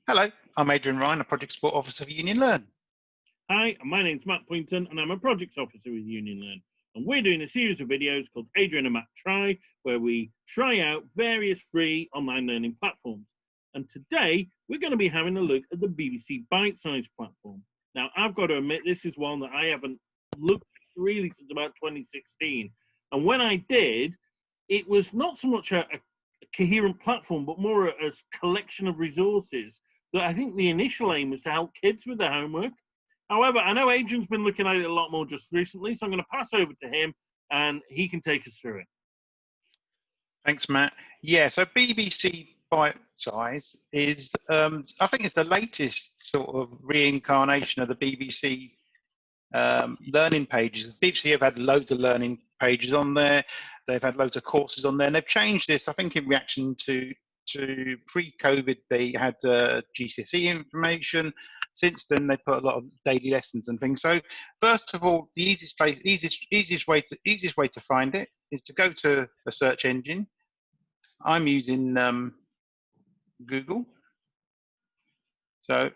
Hello, I'm Adrian Ryan, a Project Support Officer for Union Learn. Hi, my name's Matt Poynton and I'm a Projects Officer with Union Learn. And we're doing a series of videos called Adrian and Matt Try, where we try out various free online learning platforms. And today, we're going to be having a look at the BBC Bitesize platform. Now, I've got to admit, this is one that I haven't looked at really since about 2016. And when I did, it was not so much a coherent platform, but more a collection of resources that I think the initial aim was to help kids with their homework. However, I know Adrian's been looking at it a lot more just recently, so I'm going to pass over to him and he can take us through it. Thanks, Matt. Yeah, so BBC Bitesize is, I think it's the latest sort of reincarnation of the BBC learning pages. The BBC have had loads of learning pages on there. They've had loads of courses on there, and they've changed this, I think, in reaction to pre-COVID. They had GCSE information. Since then, they put a lot of daily lessons and things. So, first of all, the easiest way to find it is to go to a search engine. I'm using Google. So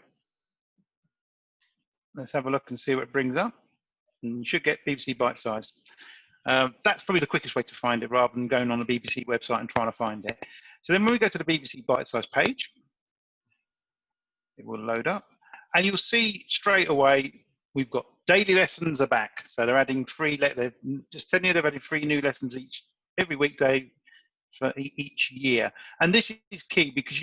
let's have a look and see what it brings up. And you should get BBC Bitesize. That's probably the quickest way to find it, rather than going on the BBC website and trying to find it. So then when we go to the BBC Bitesize page, it will load up. And you'll see straight away, we've got daily lessons are back. So they're adding they're just telling you they're adding 3 new lessons every weekday for each year. And this is key because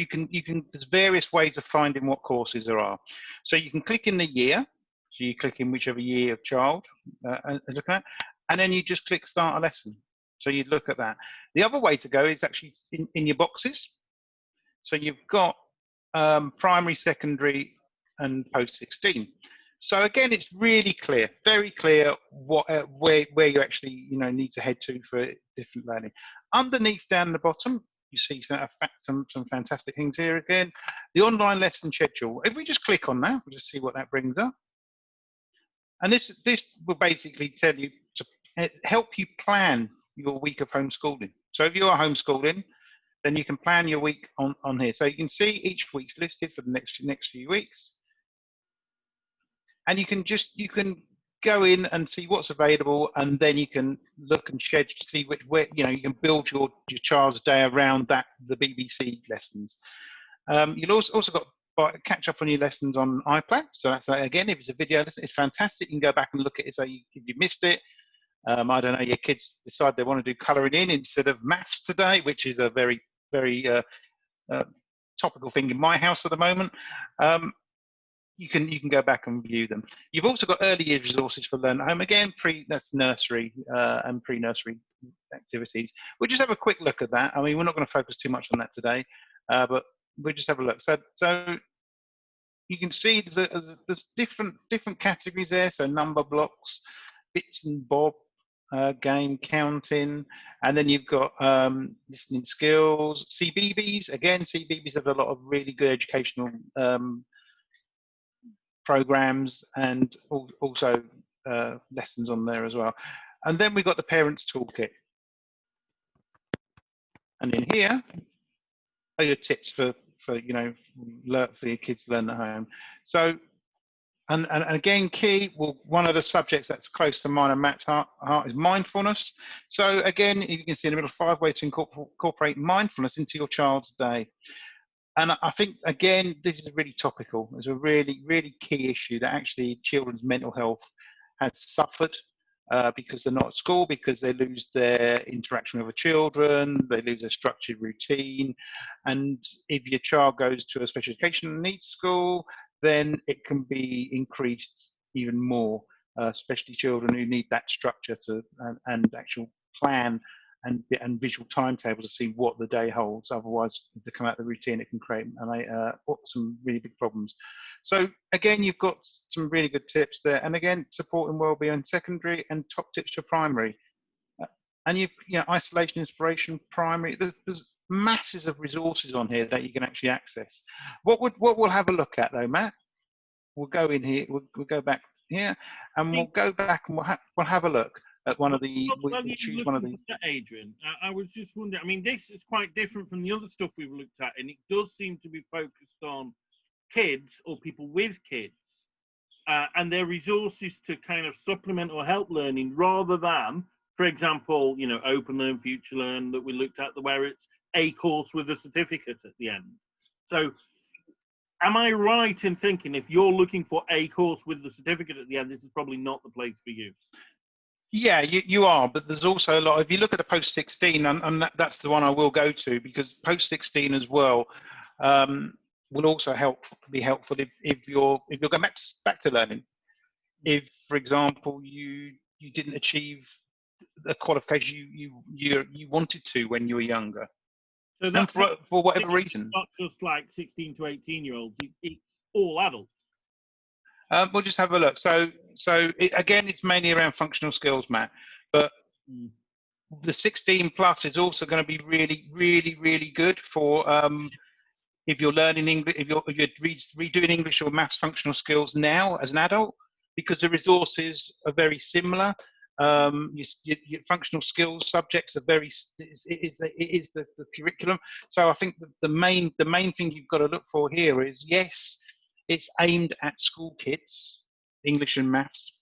there's various ways of finding what courses there are. So you can click in the year. So you click in whichever year of child look at, and then you just click start a lesson. So you'd look at that. The other way to go is actually in your boxes. So you've got primary, secondary, and post 16. So again, it's really clear, very clear where you actually need to head to for different learning. Underneath down the bottom, you see some fantastic things here again. The online lesson schedule. If we just click on that, we'll just see what that brings up. And this will basically tell you to help you plan your week of homeschooling. So if you are homeschooling, then you can plan your week on here. So you can see each week's listed for the next few weeks. And you can go in and see what's available, and then you can look and schedule, see where you can build your child's day around the BBC lessons. You'll also got catch up on your lessons on iPad. So that's again, if it's a video lesson, it's fantastic. You can go back and look at it. So if you missed it, I don't know, your kids decide they want to do colouring in instead of maths today, which is a very topical thing in my house at the moment. You can go back and view them. You've also got early years resources for Learn at Home. Again, that's nursery and pre-nursery activities. We'll just have a quick look at that. I mean, we're not going to focus too much on that today, but we'll just have a look. So you can see there's different categories there. So number blocks, bits and bob, game counting, and then you've got listening skills, CBeebies. Again, CBeebies have a lot of really good educational programs and also lessons on there as well. And then we've got the parents toolkit, and in here are your tips for your kids to learn at home. So and again, key, one of the subjects that's close to mine and Matt's heart is mindfulness. So again, you can see in the middle 5 ways to incorporate mindfulness into your child's day. And I think, again, this is really topical. It's a really, really key issue that actually children's mental health has suffered because they're not at school, because they lose their interaction with the children, they lose their structured routine. And if your child goes to a special education needs school, then it can be increased even more, especially children who need that structure and actual plan and visual timetable to see what the day holds. Otherwise, if they come out of the routine, it can create some really big problems. So again, you've got some really good tips there. And again, supporting wellbeing in secondary and top tips for primary. And isolation, inspiration, primary. There's masses of resources on here that you can actually access. What we'll have a look at though, Matt? We'll go in here. We'll go back here, and we'll go back and we'll have a look at one of the. We'll choose one of the. Adrian, I was just wondering. I mean, this is quite different from the other stuff we've looked at, and it does seem to be focused on kids or people with kids and their resources to kind of supplement or help learning rather than, for example, you know, Open Learn, Future Learn that we looked at, where it's a course with a certificate at the end. So am I right in thinking if you're looking for a course with the certificate at the end, this is probably not the place for you? Yeah, you are, but there's also a lot. If you look at the post 16, and that's the one I will go to, because post 16 as well will also be helpful if you're going back to learning. If, for example, you didn't achieve the qualification you wanted to when you were younger, so and for whatever reason, not just like 16 to 18-year-olds; it's all adults. we'll just have a look. So again, it's mainly around functional skills, Matt, but the 16 plus is also going to be really good for if you're learning English, if you're redoing English or maths functional skills now as an adult, because the resources are very similar. Your functional skills subjects are very, it is the curriculum. So I think the main thing you've got to look for here is, yes, it's aimed at school kids, English and maths,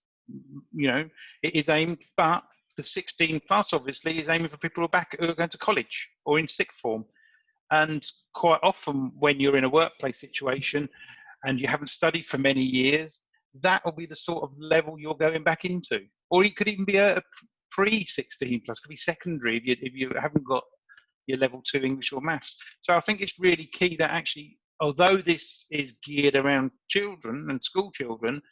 you know, it is aimed, but the 16 plus obviously is aiming for people who are going to college or in sixth form. And quite often when you're in a workplace situation and you haven't studied for many years, that will be the sort of level you're going back into. Or it could even be a pre-16 plus, could be secondary if you haven't got your level 2 English or maths. So I think it's really key that actually, although this is geared around children and school children,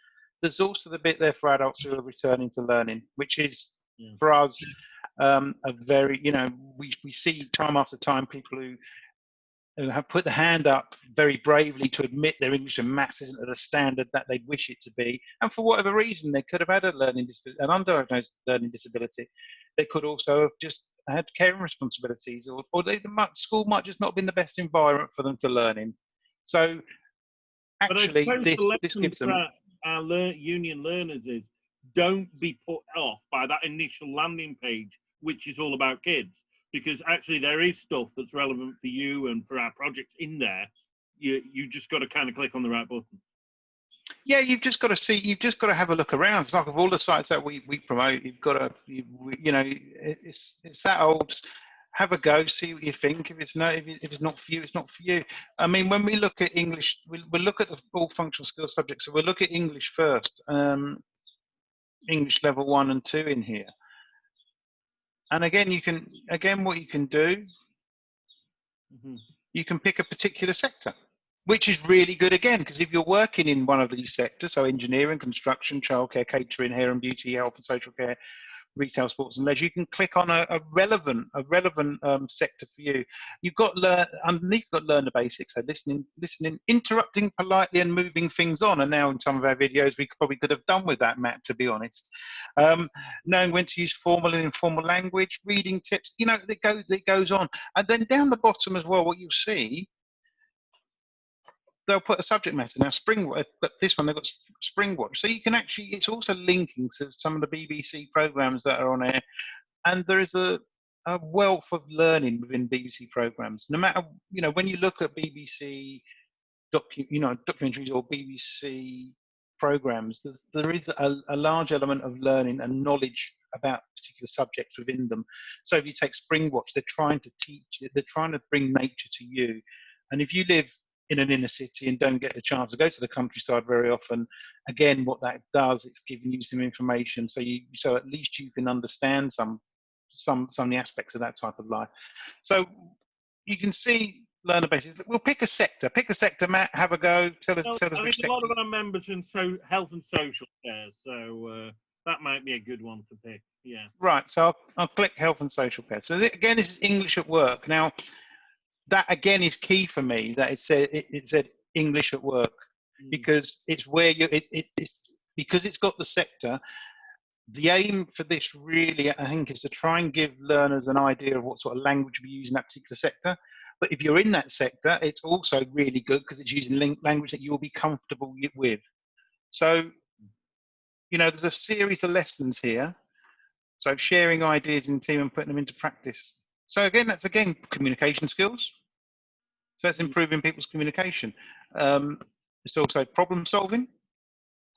there's also the bit there for adults who are returning to learning, which is for us a very, you know, we see time after time people who have put the hand up very bravely to admit their English and maths isn't at a standard that they'd wish it to be, and for whatever reason they could have had an undiagnosed learning disability. They could also have just had caring responsibilities, or school might just not have been the best environment for them to learn in. So actually this gives them our union learners is, don't be put off by that initial landing page, which is all about kids. Because actually there is stuff that's relevant for you and for our projects in there. You just got to kind of click on the right button. Yeah, you've just got to see. You've just got to have a look around. It's like of all the sites that we promote, you've got to, you know, it's that old. Have a go, see what you think. If it's not for you, it's not for you. I mean, when we look at English, we'll look at the all functional skills subjects. So we'll look at English first. English level 1 and 2 in here. And again, what you can do, you can pick a particular sector, which is really good again, because if you're working in one of these sectors, so engineering, construction, childcare, catering, hair and beauty, health and social care, retail, sports and leisure, you can click on a relevant sector for you. You've got underneath, got learn the basics, so listening, interrupting politely and moving things on. And now in some of our videos, we probably could have done with that, Matt, to be honest. Knowing when to use formal and informal language, reading tips, you know, it goes on. And then down the bottom as well, what you'll see, they'll put a subject matter. Now, but this one, they've got Springwatch. So you can actually, it's also linking to some of the BBC programmes that are on air. And there is a wealth of learning within BBC programmes. No matter, you know, when you look at BBC documentaries or BBC programmes, there is a large element of learning and knowledge about particular subjects within them. So if you take Springwatch, they're trying to teach you, they're trying to bring nature to you. And if you live in an inner city and don't get a chance to go to the countryside very often, again, what that does, it's giving you some information, so at least you can understand some of the aspects of that type of life. So you can see learner basis. We'll pick a sector, Matt, have a go, tell us I mean, which sector. A lot of our members in health and social care, so that might be a good one to pick. Yeah. Right, so I'll click health and social care. So again, this is English at work. Now, that again is key for me, that it said English at work, because it's where it's because it's got the sector. The aim for this really, I think, is to try and give learners an idea of what sort of language we use in that particular sector. But if you're in that sector, it's also really good because it's using language that you'll be comfortable with. So, you know, there's a series of lessons here. So sharing ideas in team and putting them into practice. So again, that's communication skills. So it's improving people's communication. It's also problem solving.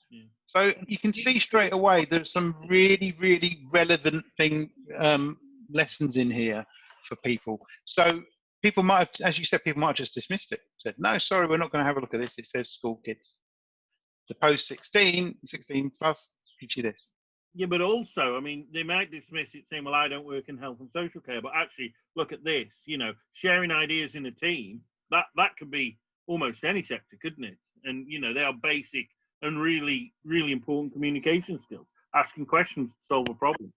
Yeah. So you can see straight away there's some really, really relevant lessons in here for people. So people might have, as you said, people might have just dismissed it. Said, no, sorry, we're not going to have a look at this. It says school kids. The post 16 plus gives you this. Yeah, but also, I mean, they might dismiss it saying, well, I don't work in health and social care, but actually look at this, you know, sharing ideas in a team, that could be almost any sector, couldn't it? And, you know, they are basic and really, really important communication skills, asking questions to solve a problem.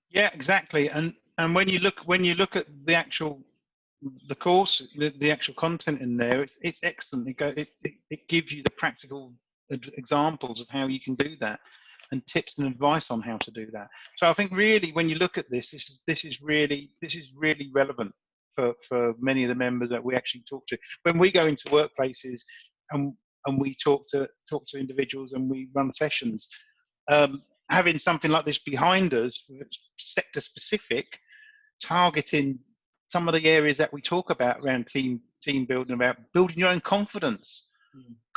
Yeah, exactly. And when you look at the course, the actual content in there, it's excellent. It gives you the practical examples of how you can do that, and tips and advice on how to do that. So I think really, when you look at this is really relevant for many of the members that we actually talk to when we go into workplaces and we talk to individuals and we run sessions. Having something like this behind us, sector specific, targeting some of the areas that we talk about around team building, about building your own confidence.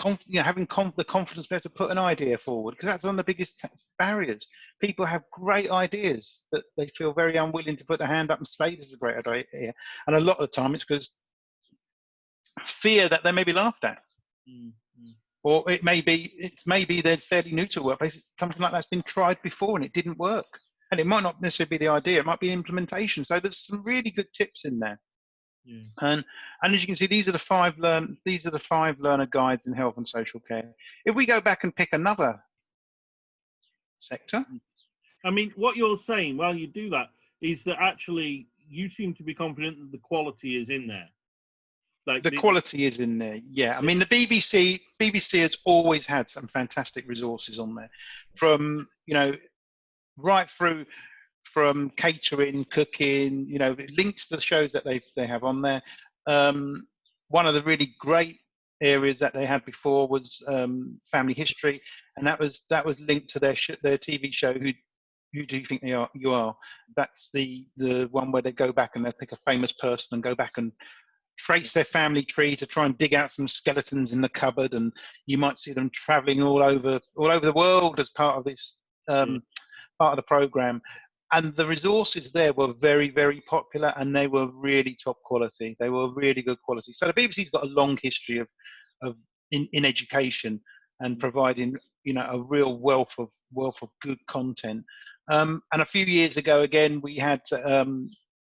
Having the confidence to put an idea forward, because that's one of the biggest barriers. People have great ideas, but they feel very unwilling to put their hand up and say this is a great idea. And a lot of the time it's because fear that they may be laughed at. Or maybe they're fairly new to a workplace. Something like that's been tried before and it didn't work. And it might not necessarily be the idea, it might be implementation. So there's some really good tips in there. Yeah. And as you can see, these are the five learner guides in health and social care. If we go back and pick another sector. I mean, what you're saying while you do that is that actually you seem to be confident that the quality is in there. Like the quality is in there, yeah. I mean, the BBC has always had some fantastic resources on there, from right through from catering, cooking, links to the shows that they have on there. One of the really great areas that they had before was family history, and that was linked to their TV show. Who do you think you are? That's the one where they go back and they pick a famous person and go back and trace their family tree to try and dig out some skeletons in the cupboard, and you might see them traveling all over the world as part of this part of the program. And the resources there were very, very popular, and they were really top quality. They were really good quality. So the BBC's got a long history of in education and providing a real wealth of good content. And a few years ago, again, we had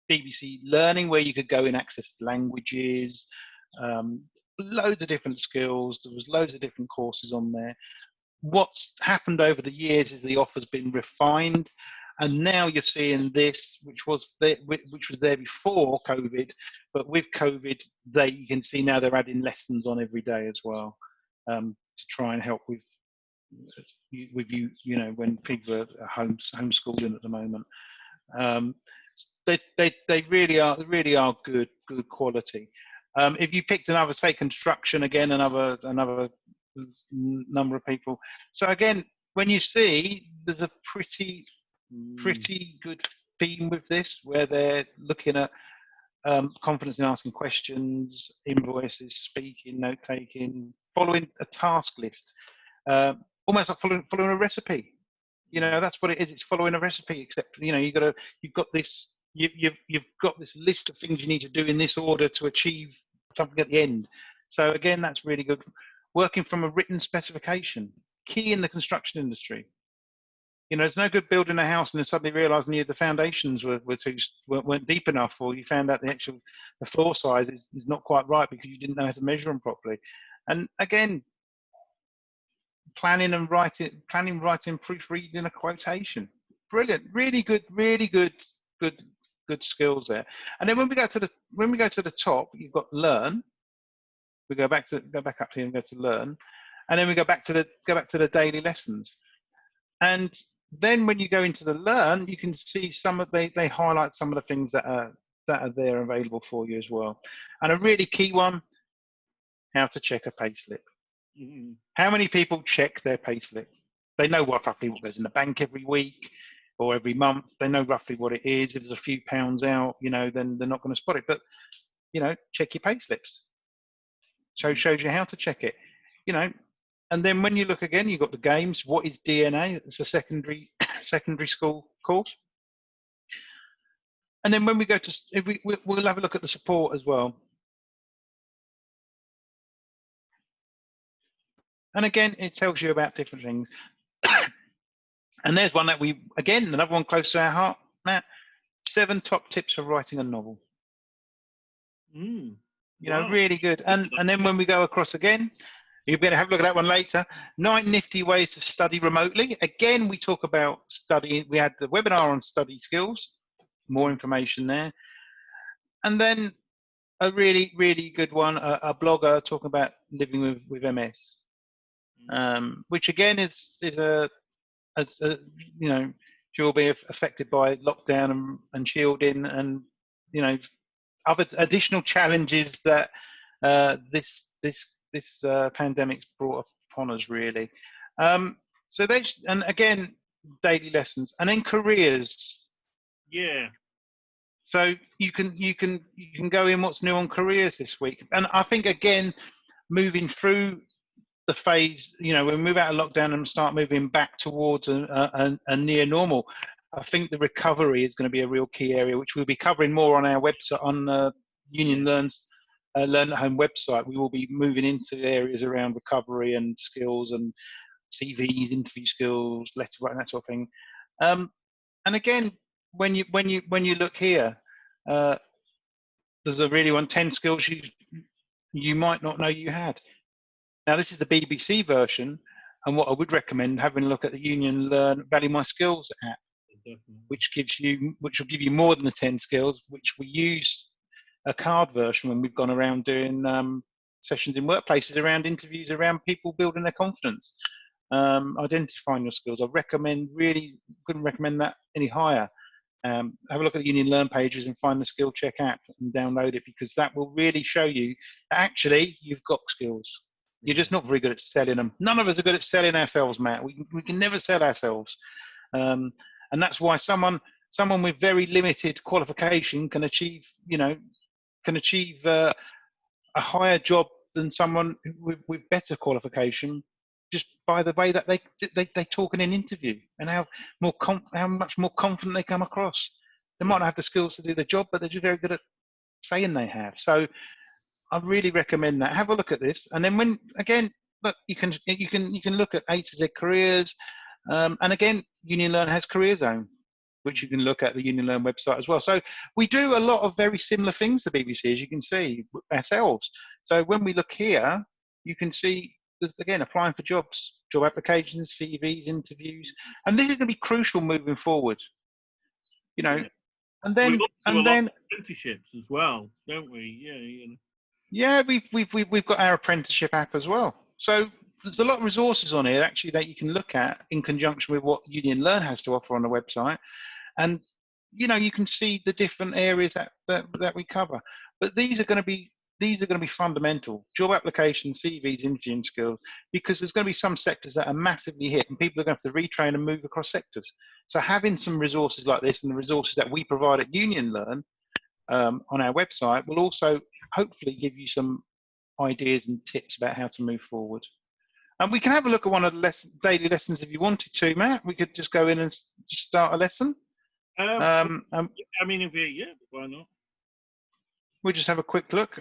BBC Learning, where you could go and access languages, loads of different skills. There was loads of different courses on there. What's happened over the years is the offer's been refined, and now you're seeing this, which was there before COVID, but with COVID, you can see now they're adding lessons on every day as well, to try and help with when people are homeschooling at the moment. They really are good quality. If you picked another, say, construction, again, another number of people. So again, when you see there's a pretty good theme with this, where they're looking at confidence in asking questions, invoices, speaking, note taking, following a task list, almost like following a recipe. That's what it is. It's following a recipe, except you've got this list of things you need to do in this order to achieve something at the end. So again, that's really good. Working from a written specification, key in the construction industry. It's no good building a house and then suddenly realising the foundations weren't deep enough, or you found out the floor size is not quite right because you didn't know how to measure them properly. And again, planning, writing, proofreading a quotation. Brilliant, really good skills there. And then when we go to the top, you've got learn. We go back up here and go to learn, and then we go back to the daily lessons. And then when you go into the learn, you can see they highlight some of the things that are there available for you as well. And a really key one: how to check a payslip. How many people check their payslip? They know roughly what goes in the bank every week or every month. They know roughly what it is. If there's a few pounds out, then they're not going to spot it. But check your payslips. So it shows you how to check it. you know, and then when you look again, you've got the games. What is DNA? It's a secondary school course. And then when we go to, we'll have a look at the support as well. And again, it tells you about different things. And there's one that again, another one close to our heart, Matt. 7 top tips for writing a novel. You know, really good. And then when we go across again, you're going to have a look at that one later. 9 nifty ways to study remotely. Again, we talk about studying. We had the webinar on study skills, more information there. And then a really, really good one, a blogger talking about living with MS, which again is you know, she'll be affected by lockdown and shielding and, you know, other additional challenges that this pandemic's brought upon us, really. So and again, daily lessons, and then careers. Yeah. So you can go in what's new on careers this week, and I think again, moving through the phase, you know, when we move out of lockdown and start moving back towards a near normal, I think the recovery is going to be a real key area, which we'll be covering more on our website, on the Union Learn's Learn at Home website. We will be moving into areas around recovery and skills and CVs, interview skills, letter writing, that sort of thing. And again, when you look here, there's a really 10 skills you might not know you had. Now, this is the BBC version, and what I would recommend having a look at the Union Learn Value My Skills app, which will give you more than the 10 skills, which we use a card version when we've gone around doing sessions in workplaces around interviews, around people building their confidence, identifying your skills. I couldn't recommend that any higher. Have a look at the Union Learn pages and find the Skill Check app and download it, because that will really show you that actually you've got skills. You're just not very good at selling them. None of us are good at selling ourselves, Matt. We can never sell ourselves, and that's why someone with very limited qualification can achieve a higher job than someone with better qualification, just by the way that they talk in an interview and how much more confident they come across. They might not have the skills to do the job, but they're just very good at saying they have. So I really recommend that. Have a look at this, and then look, you can look at A to Z careers, and again, Union Learn has Career Zone, which you can look at the Union Learn website as well. So we do a lot of very similar things to BBC, as you can see ourselves. So when we look here, you can see there's again applying for jobs, job applications, CVs, interviews, and this is going to be crucial moving forward. You know, and then apprenticeships as well, don't we? Yeah, you know. Yeah, we've got our apprenticeship app as well. So there's a lot of resources on here actually that you can look at in conjunction with what Union Learn has to offer on the website, and you know, you can see the different areas that we cover. But these are going to be fundamental: job applications, CVs, interviewing skills, because there's going to be some sectors that are massively hit, and people are going to have to retrain and move across sectors. So having some resources like this and the resources that we provide at Union Learn on our website will also hopefully give you some ideas and tips about how to move forward. And we can have a look at one of the daily lessons if you wanted to, Matt. We could just go in and just start a lesson. I mean, why not? We'll just have a quick look.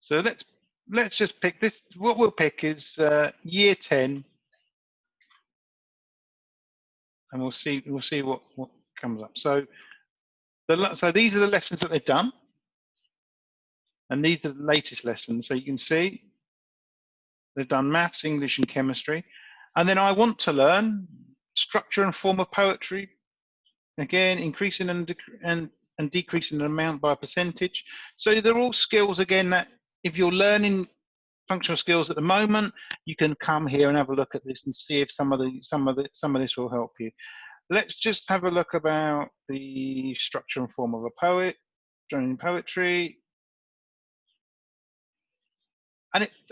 So let's just pick this. What we'll pick is year 10, and we'll see what comes up. So these are the lessons that they've done, and these are the latest lessons. So you can see they've done maths, English, and chemistry. And then I want to learn structure and form of poetry. Again, increasing and decreasing the amount by a percentage. So they're all skills again that if you're learning functional skills at the moment, you can come here and have a look at this and see if some of this will help you. Let's just have a look about the structure and form of a poet, joining poetry.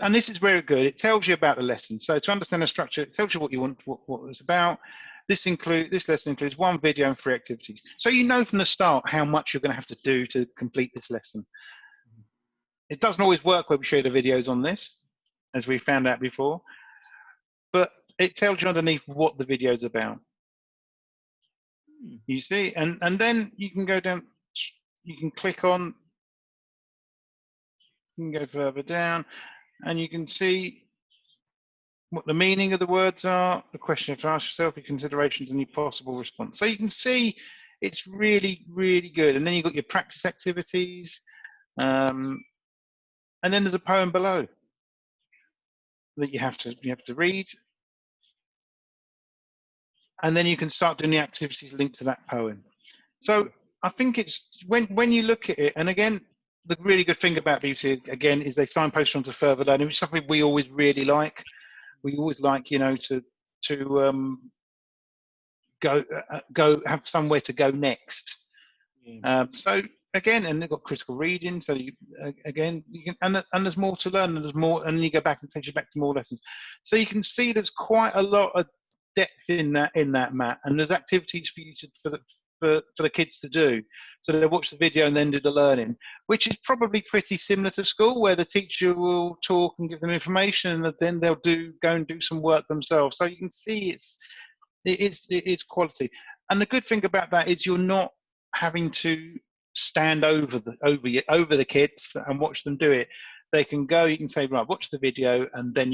And this is very good. It tells you about the lesson. So to understand the structure, it tells you what you want, what it's about. This lesson includes 1 video and 3 activities. So you know from the start how much you're going to have to do to complete this lesson. It doesn't always work where we show the videos on this, as we found out before, but it tells you underneath what the video is about. You see, and then you can go down, you can click on, you can go further down, and you can see what the meaning of the words are, the question to ask yourself, your considerations, and your possible response. So you can see it's really, really good. And then you've got your practice activities, and then there's a poem below that you have to read, and then you can start doing the activities linked to that poem. So I think it's when you look at it, and again, the really good thing about BBC again is they signpost onto further learning, which is something we always really like. We always like, you know, to go have somewhere to go next. Yeah. So again, and they've got critical reading. So you, again, you can, and there's more to learn, and there's more, and then you go back and takes you back to more lessons. So you can see there's quite a lot of depth in that, Matt, and there's activities for you to for the kids to do. So they watch the video and then do the learning, which is probably pretty similar to school, where the teacher will talk and give them information, and then they'll go and do some work themselves. So you can see it's quality. And the good thing about that is you're not having to stand over the kids and watch them do it. They can go, you can say, right, watch the video, and then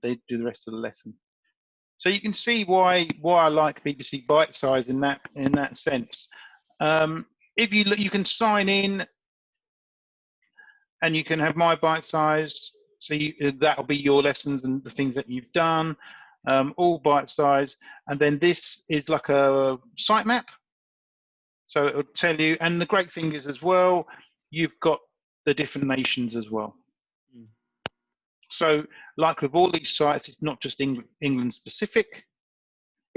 they do the rest of the lesson. So you can see why I like BBC Bitesize in that sense. If you look, you can sign in, and you can have My Bitesize. So that'll be your lessons and the things that you've done, all bite-size. And then this is like a sitemap. So it'll tell you, and the great thing is as well, you've got the different nations as well. So like with all these sites, it's not just England specific,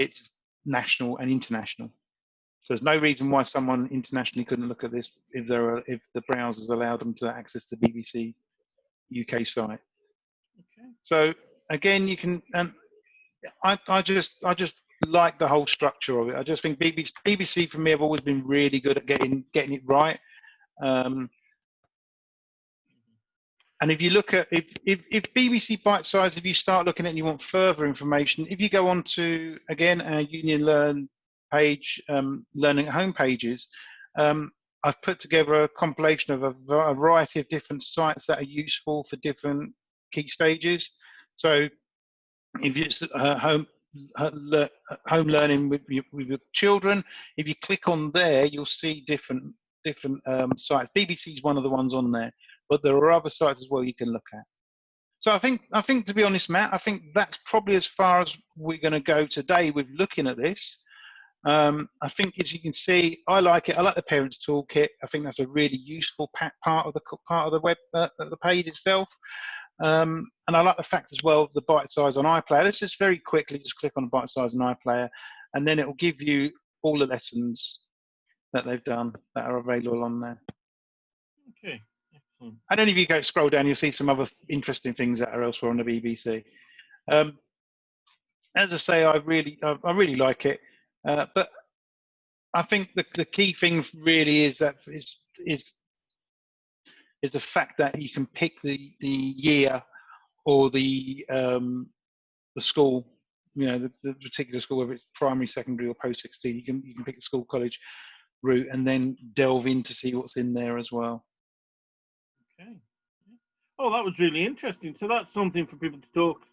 it's national and international. So there's no reason why someone internationally couldn't look at this if the browsers allowed them to access the BBC UK site. Okay. So again, you can, and I just like the whole structure of it. I just think BBC for me have always been really good at getting it right. And if you look at if BBC Bitesize, if you start looking at it and you want further information, if you go on to again our Union Learn page, learning at home pages, I've put together a compilation of a variety of different sites that are useful for different key stages. So if it's home learning with your children, if you click on there, you'll see different sites. BBC is one of the ones on there, but there are other sites as well you can look at. So I think to be honest, Matt, I think that's probably as far as we're going to go today with looking at this. I think, as you can see, I like it. I like the Parents Toolkit. I think that's a really useful part of the web, the page itself. And I like the fact as well, the Bitesize on iPlayer. Let's just very quickly just click on Bitesize on iPlayer, and then it will give you all the lessons that they've done that are available on there. Okay, excellent. And then if you go scroll down, you'll see some other interesting things that are elsewhere on the BBC. As I say, I really like it, but I think the key thing really is that is the fact that you can pick the year or the school, you know, the particular school, whether it's primary, secondary, or post-16. You can pick a school, college route, and then delve in to see what's in there as well. Okay. Oh, that was really interesting. So that's something for people to talk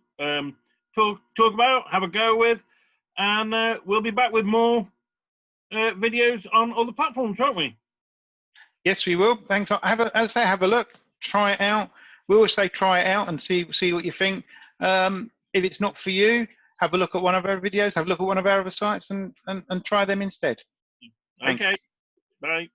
about, have a go with, and we'll be back with more videos on other platforms, won't we? Yes, we will. Thanks. Have a look, try it out. We always say try it out and see what you think. If it's not for you, have a look at one of our videos, have a look at one of our other sites, and try them instead. Okay. Bye.